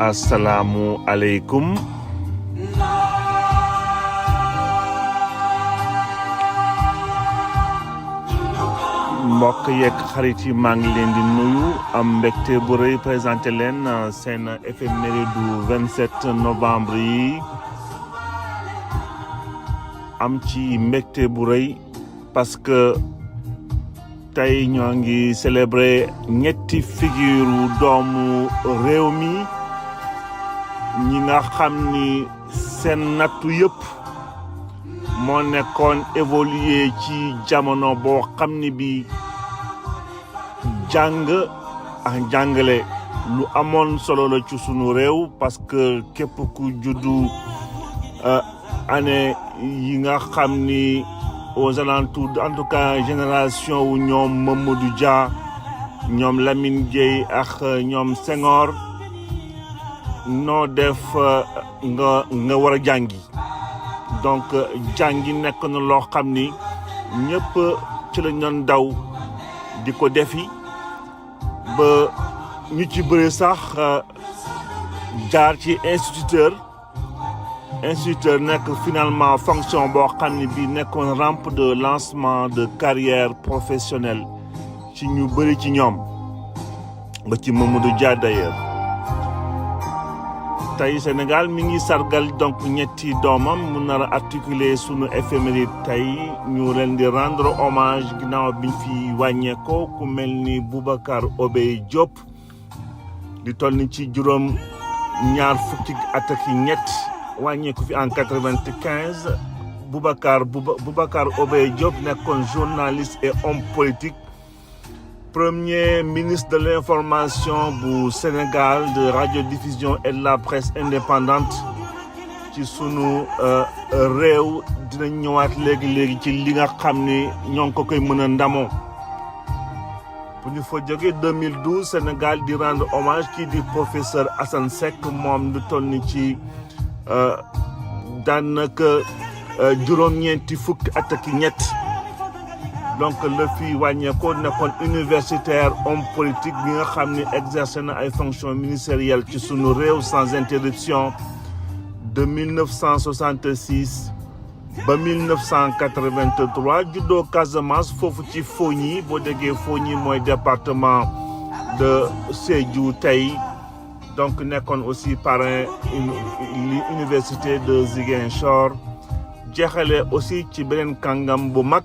Assalamu alaikum. Mbokk yeeg xarit yi maa ngi leen di nuyu am mbégte bu rëy présenté leen seen éphéméride du 27 novembre yi am ci mbégte bu rëy parce que tey ñoo ngi célébrer ñetti figure doomu réew mi ñi nga xam ni seen nattu yëpp moo nekkoon évoluer ci jamono boo xam ni bi jàng ak jàngale lu amoon solo la ci sunu réew parce que képp ku juddu année yi nga xam ni aux alentours en tout cas génération wu ñoom Mamadou Dia ñoom Lamine Gueye ak ñoom Senghor noo def nga war a jàngi donc jàngi nekk na loo xam ni ñëpp ci la ñoon daw di ko defi ba ñu ci bëri sax jaar ci instituteur nekk finalement fonction boo xam ne bii nekkoon rampe de lancement de carrière professionnelle ci ñu bëri ci ñoom ba ci Mamadou Dia d'ailleurs tey Sénégal mi ngi sargal donc ñetti doomam mu nar a articuler sunu éphéméride tey ñu leen di rendre hommage ginnaaw biñ fi wàññeekoo ku mel ni Boubacar Obey Diop di toll ni ci juróom ñaar fukki at ak ñett wàññeeku fi en 95 Boubacar Obey Diop nekkoon journaliste et homme politique premier ministre de l'information bu Sénégal de radiodiffusion et de la presse indépendante ci sunu réew dinañ ñëwaat léegi ci li nga xam ni ñoo ngi ko koy mën a ndamoo bu ñu fa jógee 2012 Sénégal di rendre hommage kii di professeur Assane Seck moom lu toll ni ci daanaka juróom-ñeenti fukki at ak ñett donc le fi wàññeekoo nekkoon universitaire homme politique bi nga xam ni exercé na ay fonctions ministérielles ci sunu réew sans interruption de 1966 ba 1983 juddoo Casamance foofu ci Fogny boo déggee Fogny mooy département de Sédhiou tey donc nekkoon aussi parrain université de Ziguinchor jeexale aussi ci beneen kàngam bu mag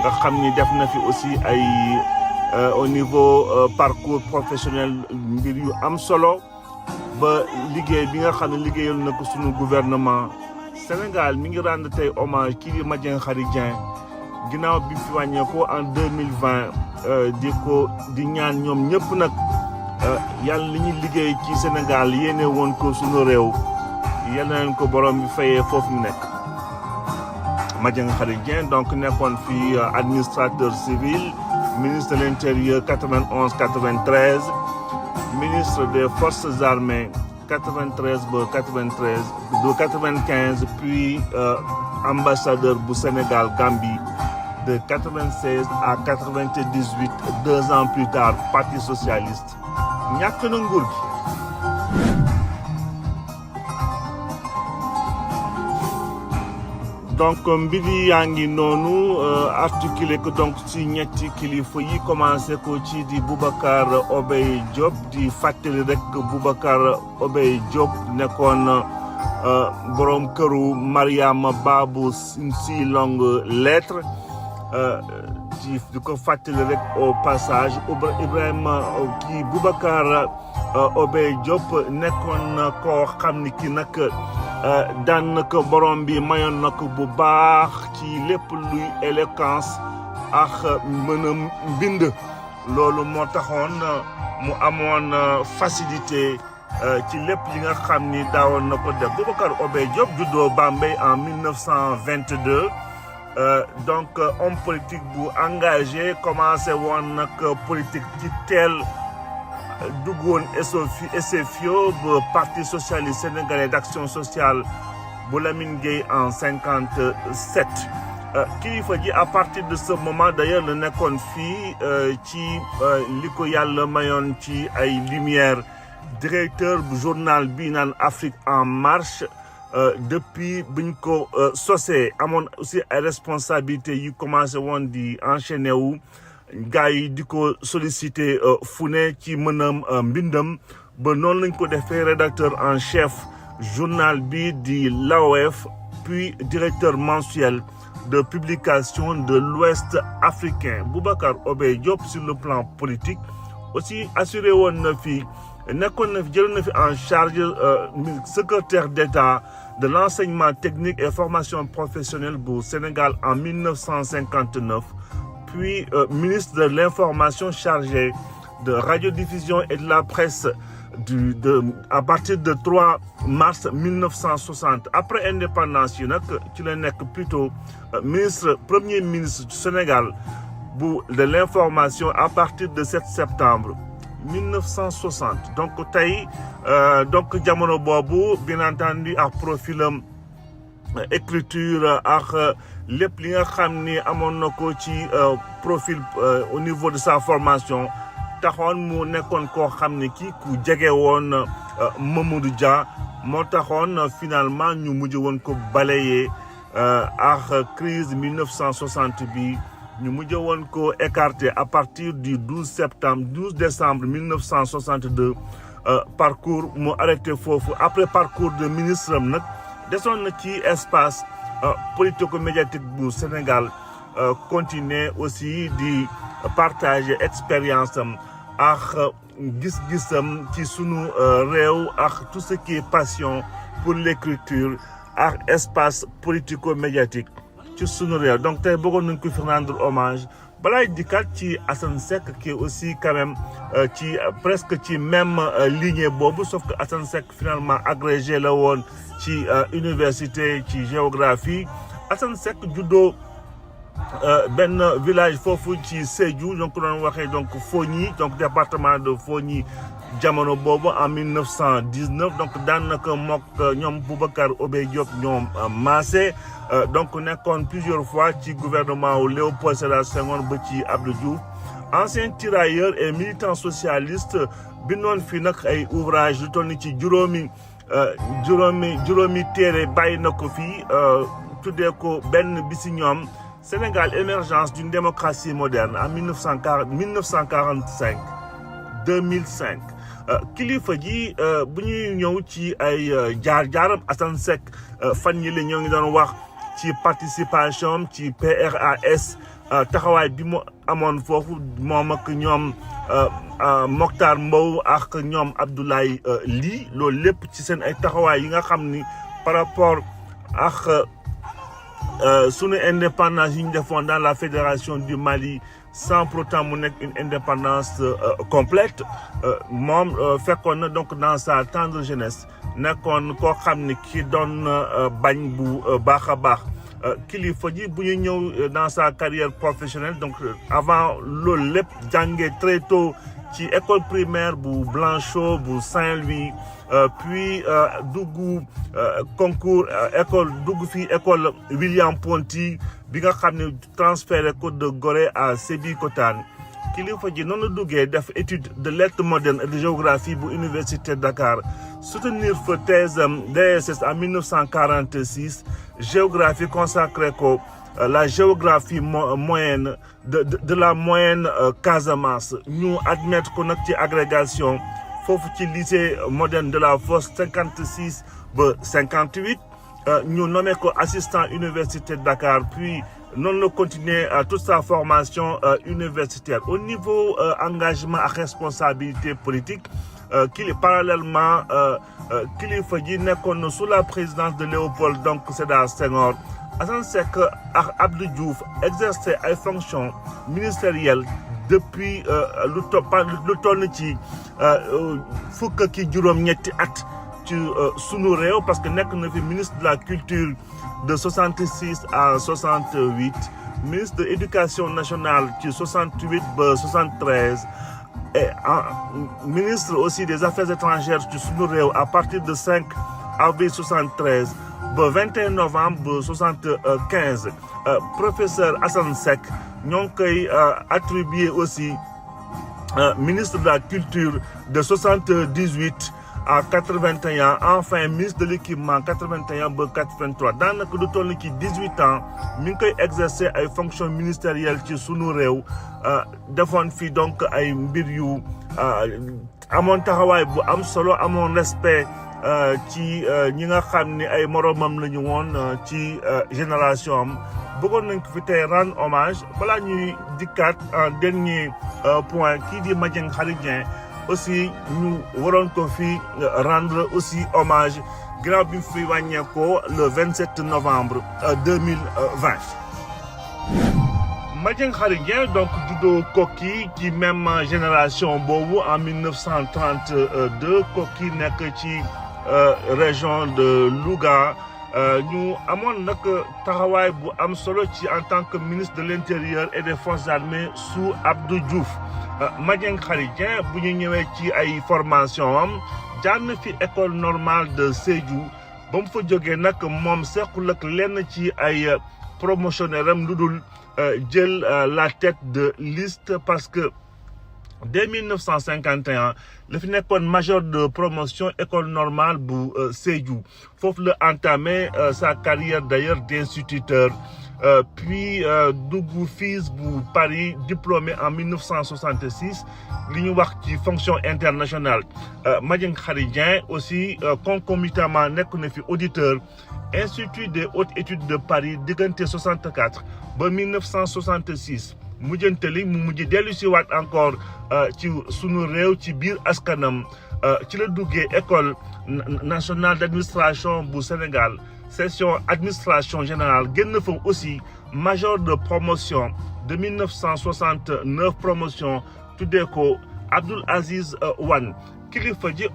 nga xam ni def na fi aussi ay au niveau parcours professionnel mbir yu am solo ba liggéey bi nga xam ne liggéeyal na ko sunu gouvernement Sénégal mi ngi rendre tey hommage kii di Madieng Khary Dieng ginnaaw bi fi wàññeekoo en 2020 di ñaan ñoom ñëpp nag yàlla li ñuy liggéey ci Sénégal yéene woon ko sunu réew yal na leen ko borom bi fayee foofu mu nekk. Madieng Khary Dieng donc nekkoon fi administrateur civil ministre de l'intérieur 91-93 ministre des forces armées 93 ba 93 de 95 puis ambassadeur bu Sénégal Gambie de 96 à 98 2 ans plus tard parti socialiste ñàkk na nguur gi. donc mbiri yaa ngi noonu articulé ko donc ci ñetti kilifa yi commencé ko ci di Boubacar Obey Diop di fàttali rek Boubacar Obey Diop nekkoon borom këru Mariama Babou si longue lettre actif di ko fàttali rek au passage Ibrahima kii Boubacar Obey Diop nekkoon na koo xam ni ki nag daan na ko borom bi mayoon na ko bu baax ci lépp luy éloquence ak mën a mbind loolu moo taxoon mu amoon facilité ci lépp li nga xam ni daawoon na ko def Boubacar Obey Diop juddoo Bambey en 1922 donc homme politique bu engagé commencé woon nag politique ci teel duggoon SFIO ba parti socialiste sénégalais d'action sociale bu Lamine Gueye en 57 kilifa ji à partir de ce moment d'ailleurs la nekkoon fii ci li ko yàlla mayoon ci ay lumière directeur bu journal bi naan Afrique en marche depuis biñ ko sosee amoon aussi ay responsabilités yu commencé woon di enchaîner wu gars yi di ko solliciter fu ne ci mënam mbindam ba noonu lañ ko defee rédacteur en chef journal bi di l'AOF puis directeur mensuel de publication de l'Ouest africain Boubacar Obey Diop sur le plan politique aussi assuré woon na fi nekkoon na fi jël na fi en charge secrétaire d'État de l'enseignement technique et formation professionnelle bu Sénégal en 1959 puis ministre de l'information chargé de radiodiffusion et de la presse à partir de 3 mars 1960 après indépendance yi nag ci la nekk plutôt premier ministre du Sénégal de l'information à partir de 7 septembre 1960 donc tey donc jamono boobu bien entendu ak profilam écriture ak lépp li nga xam ni amoon na ko ci profil au niveau de sa formation taxoon mu nekkoon koo xam ne kii ku jege woon Mamadou Dia moo taxoon finalement ñu mujj woon ko balayer ak crise 1960 bi ñu mujj woon ko écarté à partir du 12 décembre 1962 parcours mu arrêté foofu après parcours de ministre am nag desoon na ci espace politico-médiatique bu Sénégal continuer aussi di partager expérience am ak gis-gisam ci sunu réew ak tout ce qui est passion pour l'écriture ak espace politico-médiatique ci sunu réew donc tey bëggoon nañ ko fi rendre hommage balaay dikkaat ci Assane Seck qui est aussi quand même ci presque ci même lignée boobu sauf que Assane Seck finalement agrégé la woon ci université ci géographie Assane Seck juddoo benn village foofu ci Sédhiou donc doon waxee donc Fogny donc département de Fogny jamono boobu en 1919 donc daanaka mook ñoom Boubacar Obey Diop ñoom maase donc nekkoon plusieurs fois ci gouvernement wu Léopold Sédar Senghor ba ci Abdou Diouf ancien tirailleur et militant socialiste bindoon fi nag ay ouvrage lu toll ni ci juróomi téere bàyyi na ko fii tuddee ko benn bi si ñoom Sénégal émergence d'une démocratie moderne en 1945 2005 kilifa ji bu ñuy ñëw ci ay jaar-jaaram Assane Seck fan yi la ñoo ngi doon wax ci participation ci PRAS taxawaay bi mu amoon foofu moom ak ñoom Mokhtar Mbow ak ñoom Abdoulaye Ly loolu lépp ci seen ay taxawaay yi nga xam ni par rapport ak sunu indépendance yi ñu defoon dans la fédération du Mali sans pour autant mu nekk une indépendance complète moom fekkoon na donc dans sa tendre jeunesse nekkoon koo xam ne ki doon bañ bu baax a baax kilifa ji bu ñu ñëw dans sa carrière professionnelle donc avant loolu lépp jàngee très tôt ci école primaire bu Blanchot bu Saint-Louis puis dugg concours école William Ponty bi nga xam ne transféré ko de Gorée à Sébikotane kilifa ji noonu la duggee def étude de lettres modernes et de géographie bu université Dakar soutenir fa thèse DSS en 1946 géographie consacré ko la géographie moyenne de la moyenne Casamance ñu admettre ko nag ci agrégation foofu ci lycée moderne de la Fosse 56 ba 58 ñu nommé ko assistant université de Dakar puis noonu la continuer toute sa formation universitaire au niveau engagement ak responsabilité politique parallèlement kilifa ji nekkoon na sous la présidence de Léopold donc Sédar Senghor Assane Seck ak Abdou Diouf exercer ay fonctions ministérielles depuis lu toll ci fukk ak juróom-ñetti at ci sunu réew parce que nekk na fi ministre de la culture de 66 à 68 ministre de l'éducation nationale ci 68 ba 73 et ministre aussi des affaires étrangères ci sunu réew à partir de 5 avril 73 ba 21 novembre 75 professeur Assane Seck ñoo ngi koy attribué aussi ministre de la culture de 78 à 81 enfin ministre de l'équipement 81 ba 83 daanaka lu toll ci 18 ans mi ngi koy exercer ay fonctions ministérielles ci sunu réew defoon fi donc ay mbir yu amoon taxawaay bu am solo amoon respect ci ñi nga xam ni ay moromam la ñu woon ci génération am bëggoon nañ ko fi tey rendre hommage balaa ñuy dikkaat en dernier point kii di Madieng Khary Dieng aussi ñu waroon ko fi rendre aussi hommage ginnaaw bi fi wàññeekoo le 27 novembre 2020. Madieng Khary Dieng donc juddoo Koki ci même génération boobu en 1932 Koki nekk ci région de Louga ñu amoon nag taxawaay bu am solo ci en tant que ministre de l'intérieur et des forces armées sous Abdou Diouf Madieng Khary Dieng bu ñu ñëwee ci ay formation am jaar na fi école normale de Sédhiou ba mu fa jógee nag moom sequl ak lenn ci ay promotionnaire am lu dul jël la tête de liste parce que dès 1951 la fi nekkoon major de promotion école normale bu Sédhiou foofu la entamé sa carrière d'ailleurs d'instituteur puis dugg FIS bu Paris diplômé en 1966 li ñu wax ci fonction internationale Madieng Khary Dieng aussi concomitamment nekk na fi auditeur Institut des hautes études de Paris diggante 64 ba 1966 mujjantali mu mujj dellu si waat encore ci sunu réew ci biir askanam ci la duggee école nationale d'administration bu Sénégal section administration générale génn fa aussi major de promotion de 1969 promotion tuddee ko Abdoul Aziz Wane kilifa ji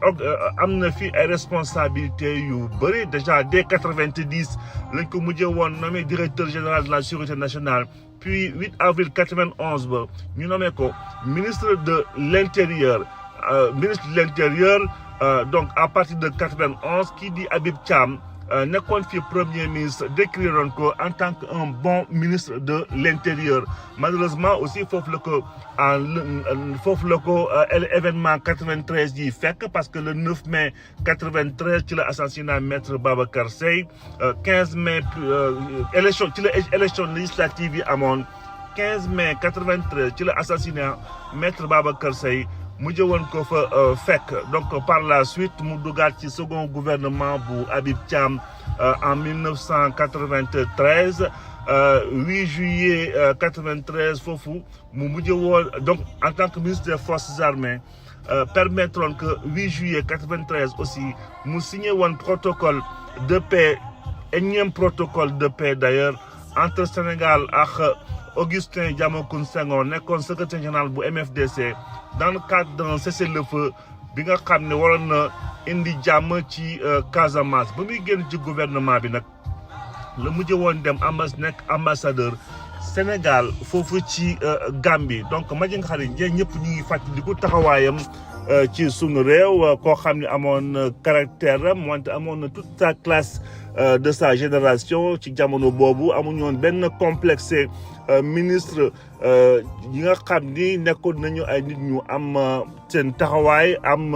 am na fi ay responsabilités yu bëri déjà dès 90 lañ ko mujjee woon nommé directeur général de la sécurité nationale puis 8 avril 91 ba ñu nommé ko ministre de l'intérieur donc à partir de 91 kii di Habib Thiam nekkoon fi premier ministre décriroon ko en tant qu'un bon ministre de l'intérieur malheureusement aussi foofu la ko événement 93 yi fekk parce que le 9 mai 93 ci la assassinat maître Babacar Seye 15 mai élection ci la élection législative yi amoon 15 mai 93 ci la assassinat maître Babacar Seye mujj woon ko fa fekk donc par la suite mu dugaat ci second gouvernement bu Habib Thiam en 1993 8 juillet 93 foofu mu mujj woon donc en tant que ministre des forces armées permettroon que 8 juillet 93 aussi mu signé woon protocole de paix énième protocole de paix d'ailleurs entre Sénégal ak Augustin Diamokoune Senghor nekkoon secrétaire général bu MFDC dans le cadre d'un cessez-le-feu bi nga xam ne waroon na indi jàmm ci Casamance ba muy génn ci gouvernement bi nag la mujj woon dem nekk ambassadeur Sénégal foofu ci Gambie donc Madieng Khary Dieng ñëpp ñu ngi fàttaliku taxawaayam ci sunu réew koo xam ne amoon caractère am wante amoon na toute sa classe de sa génération ci jamono boobu amuñu woon benn complexe ministre yi nga xam ni nekkoon nañu ay nit ñu am seen taxawaay am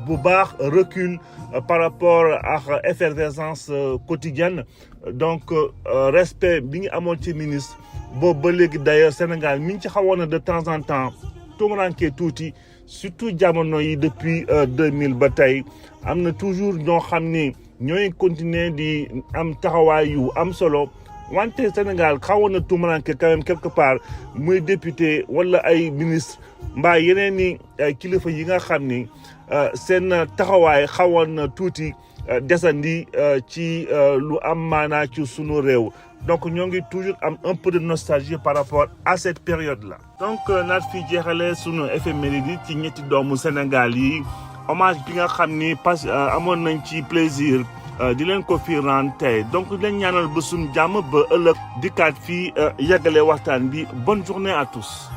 bu baax recul par rapport ak effervescence quotidienne donc respect bi ñu amoon ci ministre boobu ba léegi d'ailleurs Sénégal mi ngi ci xawoon na de temps en temps tumuraanke tuuti surtout jamono yi depuis 2000 ba tey am na toujours ñoo xam ni ñooy continuer di am taxawaay yu am solo wante Sénégal xawoon na tumaranke quand même quelque part muy député wala ay ministre mbaa yeneen ni kilifa yi nga xam ni seen taxawaay xawoon na tuuti desandi ci lu am maanaa ci sunu réew. Donc ñoo ngi toujours am un peu de nostalgie par rapport à cette période là. Donc naat fi jeexale sunu éphéméride yi ci ñetti doomu Sénégal yi hommage bi nga xam ni amoon nañ ci plaisir di leen ko fi rendre tey donc di leen ñaanal ba suñu jàmm ba ëllëg dikkaat fii yeggale waxtaan bi bonne journée à tous.